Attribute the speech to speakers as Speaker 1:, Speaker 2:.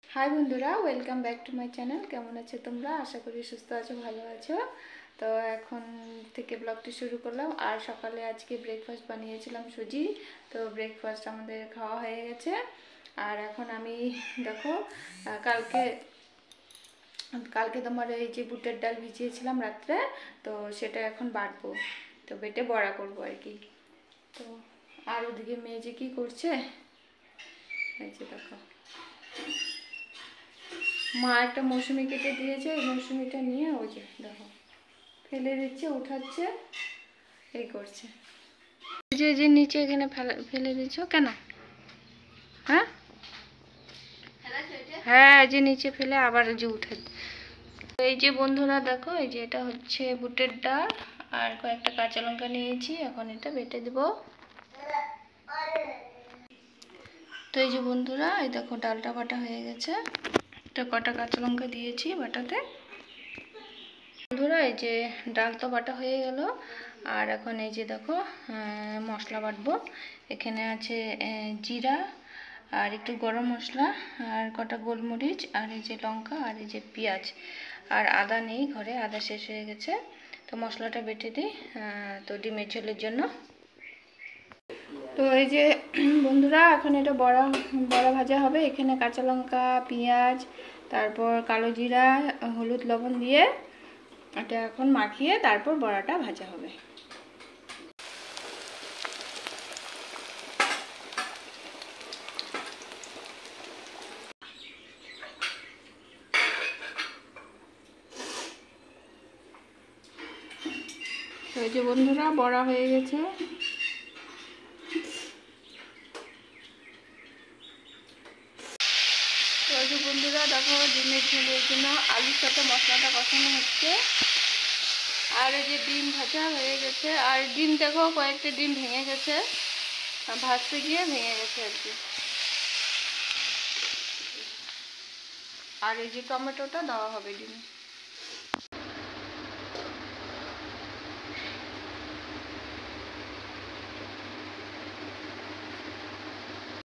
Speaker 1: High বন্ধুরা, welcome back to my channel. কেমন আছো তোমরা? আশা করি সুস্থ আছো, ভালো আছো। তো এখন থেকে ব্লগটি শুরু করলাম। আর সকালে আজকে ব্রেকফাস্ট বানিয়েছিলাম সুজি। তো ব্রেকফাস্ট আমাদের খাওয়া হয়ে গেছে। আর এখন আমি দেখো কালকে কালকে তোমার এই যে বুটের ডাল ভিজিয়েছিলাম রাত্রে, তো সেটা এখন বাটবো, তো বেটে বড়া করবো আর কি। তো আর ওদিকে মেয়ে যে কী করছে, এই যে দেখো মা একটা মৌসুমি কেটে দিয়েছে, ওই মৌসুমিটা নিয়ে ওই যে দেখো ফেলে দিচ্ছে, উঠাচ্ছে, এই করছে। যে যে নিচে এখানে ফেলে দিচ্ছ কেন? হ্যাঁ হ্যাঁ, যে নিচে ফেলে আবার যে উঠে। এই যে বন্ধুরা দেখো, এই যে এটা হচ্ছে বুটের ডাল, আর কয়েকটা কাঁচা লঙ্কা নিয়েছি, এখন এটা বেটে দেব। তো এই যে বন্ধুরা, এই দেখো ডালটা বাটা হয়ে গেছে। এটা কটা কাঁচা লঙ্কা দিয়েছি বাটাতে। বন্ধুরা এই যে ডাল তো বাটা হয়ে গেল, আর এখন এই যে দেখো মশলা বাটবো। এখানে আছে জিরা, আর একটু গরম মশলা, আর কটা গোলমরিচ, আর এই যে লঙ্কা, আর এই যে পেঁয়াজ, আর আদা নেই ঘরে, আদা শেষ হয়ে গেছে। তো মশলাটা বেটে দিই তো ডিমের ঝোলের জন্য। তো এই যে বন্ধুরা, এখন এটা বড়া ভাজা হবে। এখানে কাঁচা লঙ্কা, পেঁয়াজ, তারপর কালো জিরা, হলুদ লবণ দিয়ে এটা এখন মাখিয়ে তারপর বড়াটা ভাজা হবে। তো এই যে বন্ধুরা, বড়া হয়ে গেছে। তো এই যে বন্ধুরা দেখো, ডিমের ঝোলের জন্য আলুর সাথে মশলাটা কষানো হচ্ছে। আর এই যে ডিম ভাজা হয়ে গেছে, আর ডিম দেখো কয়েকটা ডিম ভেঙে গেছে, ভাজতে গিয়ে ভেঙে গেছে আর কি। আর এই যে টমেটোটা দেওয়া হবে ডিমে।